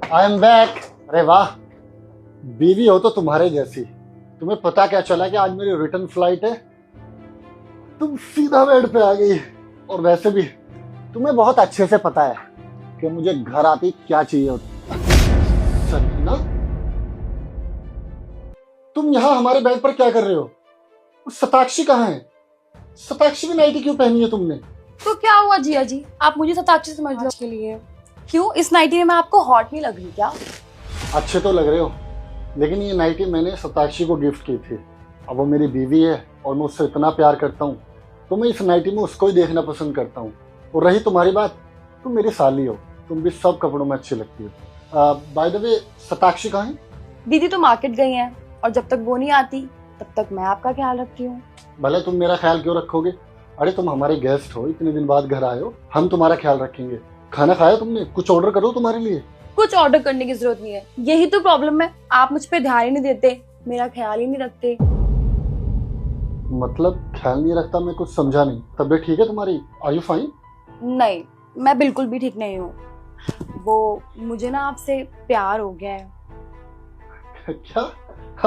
I am back. अरे वाह, बीवी हो तो तुम्हारे जैसी। तुम्हें पता क्या चला कि आज मेरी रिटर्न फ्लाइट है? तुम सीधा बेड पे आ गई। और वैसे भी तुम्हें बहुत अच्छे से पता है कि मुझे घर आती क्या चाहिए होता। सरीना, तुम यहाँ हमारे बेड पर क्या कर रहे हो? शताक्षी कहाँ है? शताक्षी की नाइटी क्यों पहनी है तुमने? तो क्या हुआ जिया जी, आप मुझे शताक्षी समझ लो के लिए। क्यों, इस नाइटी में मैं आपको हॉट नहीं लग रही क्या? अच्छे तो लग रहे हो, लेकिन ये नाइटी मैंने शताक्षी को गिफ्ट की थी। अब वो मेरी बीवी है और मैं उससे इतना प्यार करता हूँ, तो मैं इस नाइटी में उसको ही देखना पसंद करता हूँ। और रही तुम्हारी बात, तुम मेरी साली हो, तुम भी सब कपड़ों में अच्छी लगती हो। बाय द वे, शताक्षी कहाँ है? दीदी तो मार्केट गई हैं और जब तक वो नहीं आती तब तक मैं आपका ख्याल रखती हूँ। भले तुम मेरा ख्याल क्यों रखोगे? अरे तुम हमारे गेस्ट हो, इतने दिन बाद घर आए हो, हम तुम्हारा ख्याल रखेंगे। खाना खाया तुमने? कुछ ऑर्डर करो तुम्हारे लिए। कुछ ऑर्डर करने की जरूरत नहीं है, यही तो प्रॉब्लम है, आप मुझ पे ध्यान ही नहीं देते, मेरा ख्याल ही नहीं रखते। मतलब ख्याल नहीं रखता? मैं कुछ समझा नहीं। तबीयत ठीक है तुम्हारी? Are you fine? नहीं, मैं बिल्कुल भी ठीक नहीं हूँ। वो मुझे ना आपसे प्यार हो गया है। क्या?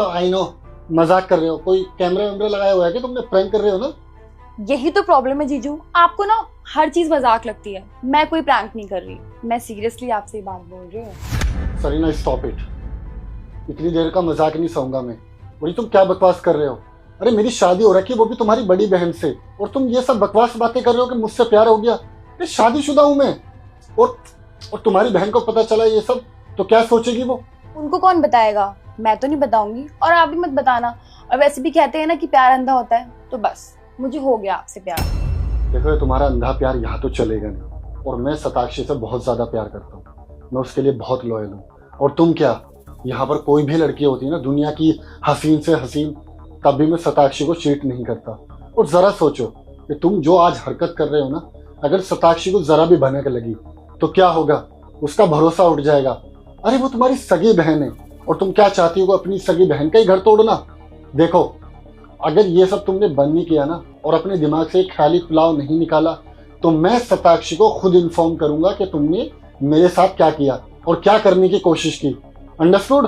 आई नो, मजाक कर रहे हो। कोई कैमरे वैमरे लगाया हुआ है कि तुमने? प्रैंक कर रहे हो ना? यही तो प्रॉब्लम है जीजू, आपको ना हर चीज मजाक लगती है। मैं कोई प्रैंक नहीं कर रही, मैं सीरियसली आपसे ये बात बोल रही हूँ। Sarina, stop it. इतनी देर का मजाक नहीं सहूंगा मैं। और ये तुम क्या बकवास कर रहे हो? अरे मेरी शादी हो रखी है, वो भी तुम्हारी बड़ी बहन से, और तुम ये सब बकवास बातें कर रहे हो कि मुझसे प्यार हो गया। ये शादीशुदा हूं मैं। और तुम्हारी बहन को पता चला ये सब तो क्या सोचेगी वो? उनको कौन बताएगा, मैं तो नहीं बताऊंगी और आप भी मत बताना। और वैसे भी कहते हैं ना कि प्यार अंधा होता है, तो बस मुझे हो गया आपसे प्यार। देखो, ये तुम्हारा अंधा प्यार यहाँ तो चलेगा नहीं। और मैं शताक्षी से बहुत ज्यादा प्यार करता हूँ, मैं उसके लिए बहुत लॉयल हूँ। और तुम क्या, यहाँ पर कोई भी लड़की होती है ना दुनिया की हसीन से हसीन, तब भी मैं शताक्षी को चीट नहीं करता। और जरा सोचो कि तुम जो आज हरकत कर रहे हो ना, अगर शताक्षी को जरा भी भनक लगी तो क्या होगा? उसका भरोसा उठ जाएगा। अरे वो तुम्हारी सगी बहन है, और तुम क्या चाहती हो? अपनी सगी बहन का ही घर तोड़ना? देखो, अगर ये सब तुमने बंद नहीं किया ना, और अपने दिमाग से एक खाली पुलाव नहीं निकाला, तो मैं शताक्षी को खुद इन्फॉर्म करूंगा कि तुमने मेरे साथ क्या किया और क्या करने की कोशिश की। अंडरस्टूड?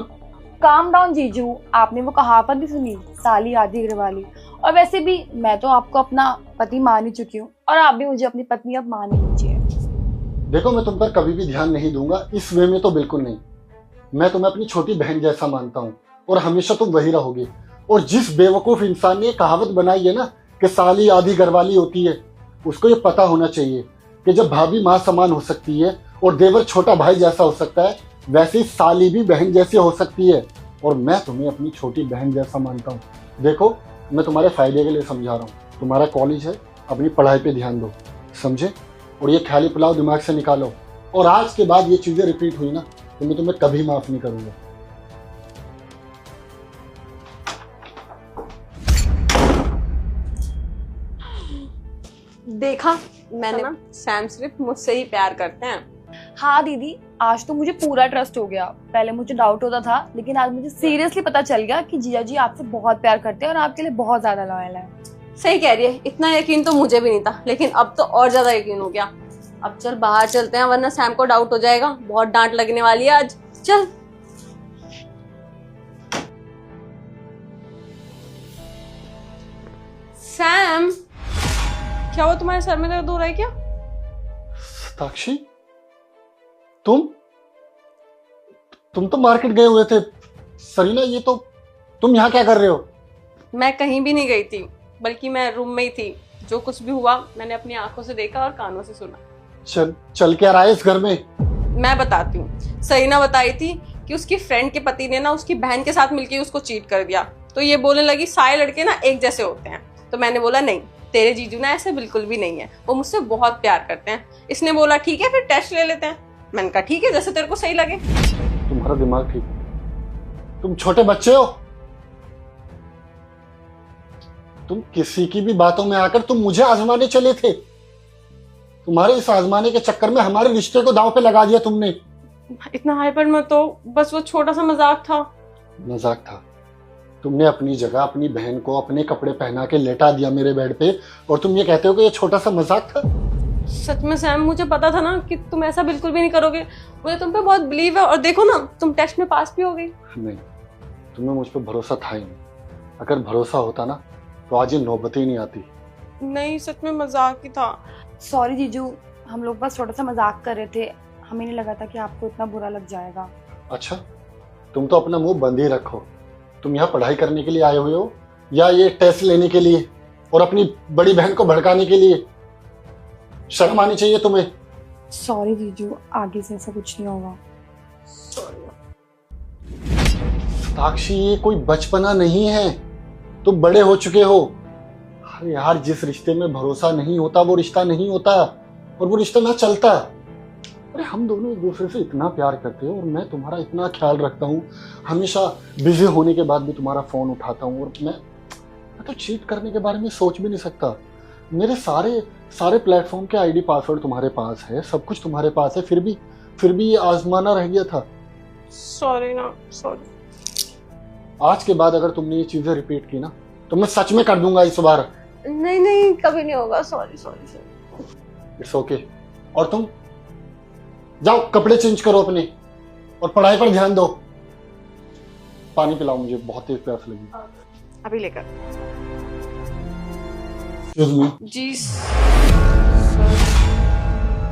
काम डाउन जीजू, आपने वो कहावत भी सुनी, साली आधी घरवाली। और वैसे भी मैं तो आपको अपना पति मान ही चुकी हूँ, और आप भी मुझे अपनी पत्नी अब मान ही लीजिए। देखो, मैं तुम पर कभी भी ध्यान नहीं दूंगा, इस वे में तो बिल्कुल नहीं। मैं तुम्हें अपनी छोटी बहन जैसा मानता हूँ, और हमेशा तुम वही रहोगे। और जिस बेवकूफ इंसान ने कहावत बनाई है ना कि साली आधी घरवाली होती है, उसको ये पता होना चाहिए कि जब भाभी माँ समान हो सकती है और देवर छोटा भाई जैसा हो सकता है, वैसे ही साली भी बहन जैसी हो सकती है। और मैं तुम्हें अपनी छोटी बहन जैसा मानता हूँ। देखो, मैं तुम्हारे फायदे के लिए समझा रहा हूँ। तुम्हारा कॉलेज है, अपनी पढ़ाई पे ध्यान दो, समझे? और ये खाली पुलाव दिमाग से निकालो। और आज के बाद ये चीजें रिपीट हुई ना, तो मैं तुम्हें कभी माफ नहीं करूंगा। देखा मैंने ना, सैम सिर्फ मुझसे ही प्यार करते हैं। हाँ दीदी, आज तो मुझे पूरा ट्रस्ट हो गया। पहले मुझे डाउट होता था, लेकिन आज मुझे सीरियसली पता चल गया कि जिया जी आपसे बहुत प्यार करते हैं और आपके लिए बहुत ज्यादा लॉयल है। सही कह रही है, इतना यकीन तो मुझे भी नहीं था, लेकिन अब तो और ज्यादा यकीन हो गया। अब चल बाहर चलते हैं, वरना सैम को डाउट हो जाएगा। बहुत डांट लगने वाली है आज। चल। सैम, क्या हुआ? तुम्हारे सर में दर्द हो रहा है क्या? शताक्षी, तुम तो मार्केट गए हुए थे। सरीना, ये तो तुम यहाँ क्या कर रहे हो? मैं कहीं भी नहीं गई थी, बल्कि मैं रूम में ही थी। जो कुछ भी हुआ मैंने अपनी आंखों से देखा और कानों से सुना। चल क्या रहा है इस घर में? मैं बताती हूँ। सरीना बताई थी कि उसकी फ्रेंड के पति ने ना उसकी बहन के साथ मिलकर उसको चीट कर दिया। तो ये बोलने लगी सारे लड़के ना एक जैसे होते हैं। तो मैंने बोला नहीं, तेरे जीजू ना ऐसे बिल्कुल भी नहीं है, वो मुझसे बहुत प्यार करते हैं। इसने बोला ठीक है, फिर टेस्ट ले लेते हैं। मैंने कहा ठीक है, जैसे तेरे को सही लगे। तुम्हारा दिमाग ठीक? तुम छोटे बच्चे हो। तुम किसी की भी बातों में आकर तुम मुझे आजमाने चले थे। तुम्हारे इस आजमाने के चक्कर में हमारे रिश्ते को दांव पे लगा दिया तुमने। इतना हाइपर मत हो, बस वो छोटा सा मजाक था। मजाक था? तुमने अपनी जगह अपनी बहन को अपने कपड़े पहना के लेटा दिया मेरे बेड पे, और तुम ये कहते हो कि ये छोटा सा मजाक था? सच में सैम, मुझे पता था ना कि तुम ऐसा बिल्कुल भी नहीं करोगे। मुझे तुम पे बहुत बिलीव है और देखो ना, तुम टेस्ट में पास भी हो गई। नहीं, तुम्हें मुझ पर भरोसा था ही नहीं। अगर भरोसा होता ना तो आज ये नौबत ही नहीं आती। नहीं, सच में मजाक ही था। सॉरी जीजू, हम लोग बस थोड़ा सा मजाक कर रहे थे, हमें नहीं लगा था कि आपको इतना बुरा लग जाएगा। अच्छा, तुम तो अपना मुंह बंद ही रखो। तुम यहाँ पढ़ाई करने के लिए आए हुए हो या ये टेस्ट लेने के लिए और अपनी बड़ी बहन को भड़काने के लिए? शर्म आनी चाहिए तुम्हें। सॉरी जीजू, आगे से ऐसा कुछ नहीं होगा। साक्षी, ये कोई बचपना नहीं है, तुम बड़े हो चुके हो। अरे यार, जिस रिश्ते में भरोसा नहीं होता वो रिश्ता नहीं होता और वो रिश्ता ना चलता। अरे हम दोनों एक दूसरे से इतना प्यार करते हैं और मैं तुम्हारा इतना ख्याल रखता हूँ, हमेशा बिजी होने के बाद भी तुम्हारा फोन उठाता हूँ। और मैं तो चीट करने के बारे में सोच भी नहीं सकता। मेरे सारे प्लेटफॉर्म के आईडी पासवर्ड तुम्हारे पास है, सब कुछ तुम्हारे पास है, फिर भी ये आजमाना रह गया था। सॉरी ना, सॉरी। आज के बाद अगर तुमने ये चीजें रिपीट की ना तो मैं सच में कर दूंगा इस बार। नहीं नहीं, कभी नहीं होगा। Sorry sorry sorry. It's okay. और तुम जाओ, कपड़े चेंज करो अपने और पढ़ाई पर ध्यान दो। पानी पिलाओ, मुझे बहुत तेज प्यास लगी। अभी लेकर। Excuse me. जी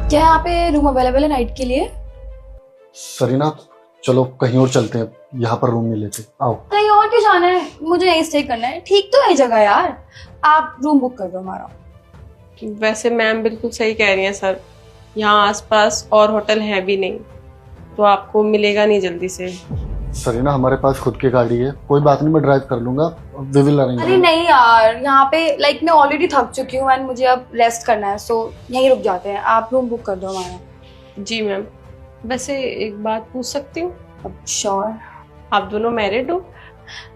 क्या यहाँ पे रूम अवेलेबल है नाइट के लिए? सरीना, चलो कहीं और चलते हैं, यहाँ पर रूम नहीं लेते। आओ। कहीं और क्यों जाना है? मुझे यहीं स्टे करना है। ठीक तो है जगह यार, आप रूम बुक कर दो हमारा। वैसे मैम बिल्कुल सही कह रही हैं सर, यहाँ आसपास और होटल है भी नहीं, तो आपको मिलेगा नहीं जल्दी से। सरीना, हमारे पास खुद की गाड़ी है, कोई बात नहीं, मैं ड्राइव कर लूंगा। We will arrange. अरे नहीं यार, यहाँ पे मैं ऑलरेडी थक चुकी हूँ एंड मुझे अब रेस्ट करना है, सो यहीं रुक जाते हैं। आप रूम बुक कर दो हमारा। जी मैम। वैसे एक बात पूछ सकती हूँ? अब श्योर। आप दोनों मैरिड हो?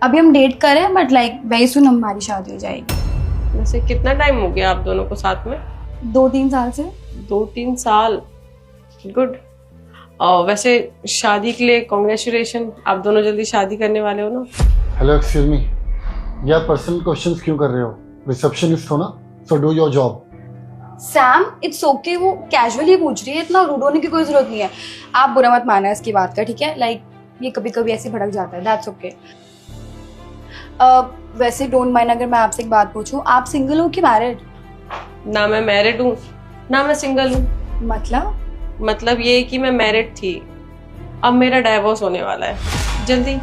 अभी हम डेट कर रहे हैं बट वेरी सुन हमारी शादी हो जाएगी। वैसे कितना टाइम हो गया आप दोनों को साथ में? 2-3 साल से। 2-3 साल, गुड। और वैसे शादी के लिए कॉन्ग्रेचुलेशन, आप दोनों जल्दी शादी करने वाले हो ना? हेलो, एक्सक्यूज मी, ये आप पर्सनल क्वेश्चंस क्यों कर रहे हो? रिसेप्शनिस्ट हो ना, so do your job. Sam, it's okay, वो कैजुअली पूछ रही है, इतना रूड होने की कोई जरूरत नहीं है। आप बुरा मत माना इसकी बात का, ठीक है? ये कभी कभी ऐसे भड़क जाता है, दैट्स ओके। वैसे डोंट माइंड अगर मैं आपसे एक बात पूछूं, आप सिंगल हो कि मैरिड? ना मैं मैरिड हूँ ना मैं सिंगल हूँ। मतलब ये कि मैं मैरिड थी, अब मेरा डाइवोर्स होने वाला है जल्दी।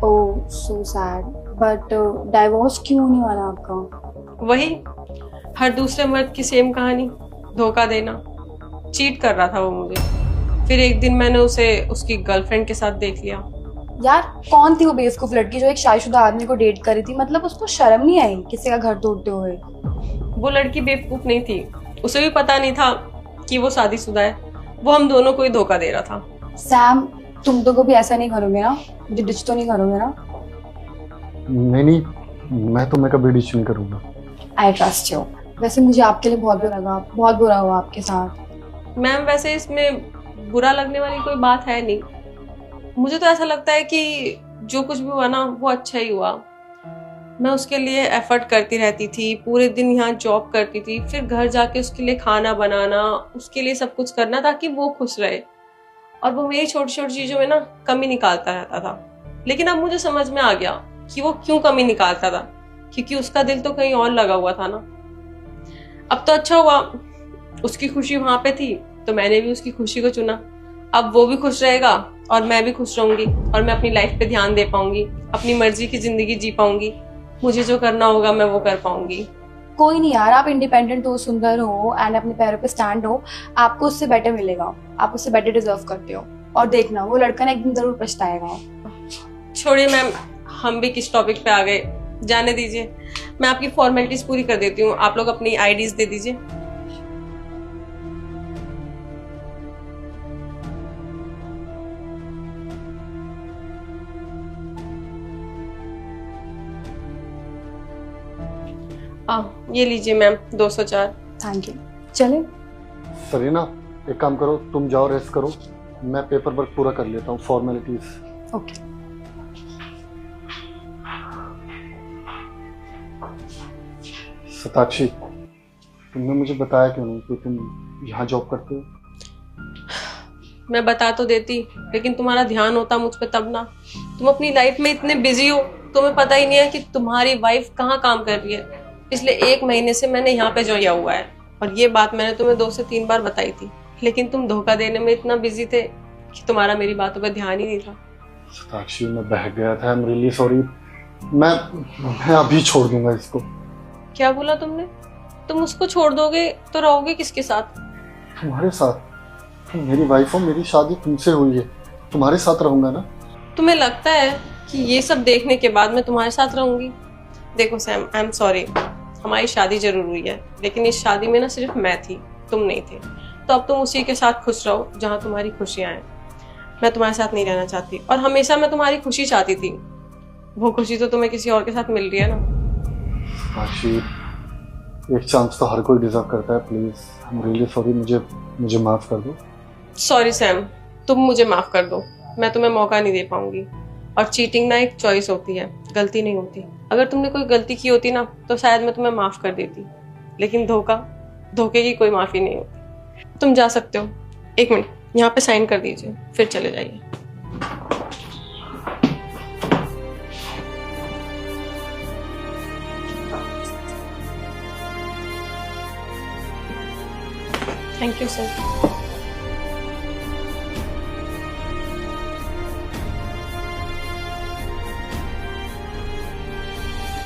ओह सो सैड, बट डाइवोर्स क्यों होने वाला आपका? वही हर दूसरे मर्द की सेम कहानी, धोखा देना। चीट कर रहा था वो मुझे, फिर एक दिन मैंने उसे उसकी गर्लफ्रेंड के साथ देख लिया। यार कौन थी वो बेवकूफ लड़की जो एक शादीशुदा आदमी को डेट कर रही थी? मतलब उसको शर्म नहीं आई किसी का घर तोड़ते हुए? वो लड़की बेवकूफ नहीं थी, उसे भी पता नहीं था कि वो शादीशुदा है, वो हम दोनों को ही धोखा दे रहा था। सैम, तुम तो कभी ऐसा नहीं करोगे ना? मुझे डिच तो नहीं करोगे ना? नहीं, मैं कभी डिच नहीं करूंगा। I trust you. वैसे मुझे आपके लिए बहुत बुरा लगा, बहुत बुरा हुआ आपके साथ। मैम वैसे इसमें बुरा लगने वाली कोई बात है नहीं, मुझे तो ऐसा लगता है कि जो कुछ भी हुआ ना वो अच्छा ही हुआ। मैं उसके लिए एफर्ट करती रहती थी, पूरे दिन यहाँ जॉब करती थी, फिर घर जाके उसके लिए खाना बनाना, उसके लिए सब कुछ करना ताकि वो खुश रहे, और वो मेरी छोटी छोटी चीजों में ना कमी निकालता रहता था। लेकिन अब मुझे समझ में आ गया कि वो क्यों कमी निकालता था, क्योंकि उसका दिल तो कहीं और लगा हुआ था ना। अब तो अच्छा हुआ, उसकी खुशी वहां पे थी तो मैंने भी उसकी खुशी को चुना। अब वो भी खुश रहेगा और मैं भी खुश रहूंगी, और मैं अपनी लाइफ पे ध्यान दे पाऊंगी, अपनी मर्जी की जिंदगी जी पाऊंगी, मुझे जो करना होगा मैं वो कर पाऊंगी। कोई नहीं यार, आप इंडिपेंडेंट हो, सुंदर हो एंड अपने पैरों पे स्टैंड हो, आपको उससे बेटर मिलेगा, आप उससे बेटर डिजर्व करते हो। और देखना वो लड़का ना एक दिन जरूर पछताएगा। छोड़िए मैम, हम भी किस टॉपिक पे आ गए, जाने दीजिए। मैं आपकी फॉर्मेलिटीज पूरी कर देती हूँ, आप लोग अपनी आईडीज दे दीजिए। ये लीजिए मैम 204। Thank you. चले। सरीना, एक काम करो, तुम जाओ रेस्ट करो, मैं पेपर वर्क पूरा कर लेता हूँ, फॉर्मेलिटीज। ओके। सताक्षी, तुमने मुझे बताया क्यों नहीं कि तुम यहाँ जॉब करते हो? मैं बता तो देती, लेकिन तुम्हारा ध्यान होता मुझ पे तब ना। तुम अपनी लाइफ में इतने बिजी हो, तुम्हें पता ही नहीं है कि तुम्हारी वाइफ कहाँ काम कर रही है। पिछले 1 महीने से मैंने यहाँ पे ज्वाइन हुआ है, और ये बात मैंने तुम्हें 2 से 3 बार बताई थी, लेकिन तुम धोखा देने में इतना बिजी थे कि तुम्हारा मेरी बातों पर ध्यान ही नहीं था। सताक्षी, मैं बहक गया था। I am really sorry. मैं अभी छोड़ दूंगा इसको। क्या बोला तुमने? तुम उसको छोड़ दोगे तो रहोगे किसके साथ? तुम्हारे साथ। तुम मेरी वाइफ हो, मेरी शादी तुमसे हुई है, तुम्हारे साथ रहूंगा ना। तुम्हें लगता है कि ये सब देखने के बाद मैं तुम्हारे साथ रहूंगी? देखो सैम, आई एम सॉरी, हमारी शादी जरूर हुई है, लेकिन इस शादी में ना सिर्फ मैं थी, तुम नहीं थे। तो अब तुम उसी के साथ खुश रहो जहाँ तुम्हारी खुशियाँ हैं। मैं तुम्हारे साथ नहीं रहना चाहती, और हमेशा मैं तुम्हारी खुशी चाहती थी। वो खुशी तो तुम्हें किसी और के साथ मिल रही है ना। साक्षी, एक चांस तो हर कोई डिजर्व करता है। Please, I am really sorry. मुझे माफ कर दो। सॉरी सैम, तुम मुझे माफ कर दो, मैं तुम्हें मौका नहीं दे पाऊंगी। और चीटिंग ना एक चॉइस होती है, गलती नहीं होती। अगर तुमने कोई गलती की होती ना तो शायद मैं तुम्हें माफ कर देती, लेकिन धोखे की कोई माफी नहीं होती। तुम जा सकते हो। 1 मिनट, यहाँ पे साइन कर दीजिए, फिर चले जाइए। Thank you sir.